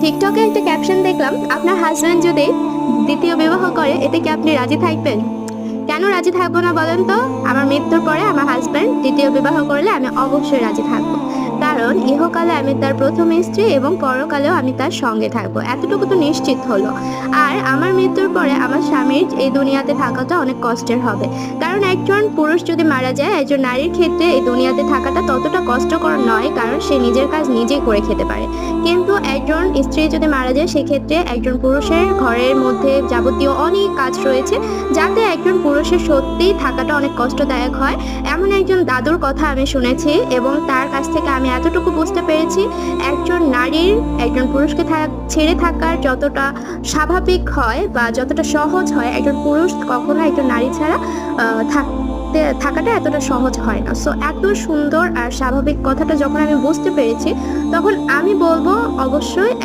টিকটকে একটা ক্যাপশন দেখলাম, আপনার হাজব্যান্ড যদি দ্বিতীয় বিবাহ করে এতে কি আপনি রাজি থাকবেন? কেন রাজি থাকবো না বলেন তো? আমার মৃত্যুর পরে আমার হাজব্যান্ড দ্বিতীয় বিবাহ করলে আমি অবশ্যই রাজি থাকবো। কারণ ইহকালে আমি তার প্রথম স্ত্রী এবং পরকালেও আমি তার সঙ্গে থাকবো, এতটুকু তো নিশ্চিত হলো। আর আমার মৃত্যুর পরে আমার স্বামীর এই দুনিয়াতে থাকাটা অনেক কষ্টের হবে। কারণ একজন পুরুষ যদি মারা যায়, একজন নারীর ক্ষেত্রে এই দুনিয়াতে থাকাটা ততটা কষ্টকর নয়, কারণ সে নিজের কাজ নিজেই করে খেতে পারে। কিন্তু একজন স্ত্রী যদি মারা যায়, সেক্ষেত্রে একজন পুরুষের ঘরের মধ্যে যাবতীয় অনেক কাজ রয়েছে, যাতে একজন পুরুষের সত্যিই থাকাটা অনেক কষ্টদায়ক হয়। এমন একজন দাদুর কথা আমি শুনেছি এবং তার কাছ থেকে আমি এতটুকু বুঝতে পেরেছি, একজন নারীর একজন পুরুষকে ছেড়ে থাকার যতটা স্বাভাবিক হয় বা যতটা সহজ হয়, একজন পুরুষ কখনো একজন নারী ছাড়া থাকাটা এতটা সহজ হয় না। সো এত সুন্দর আর স্বাভাবিক কথাটা যখন আমি বুঝতে পেরেছি, তখন আমি বলবো অবশ্যই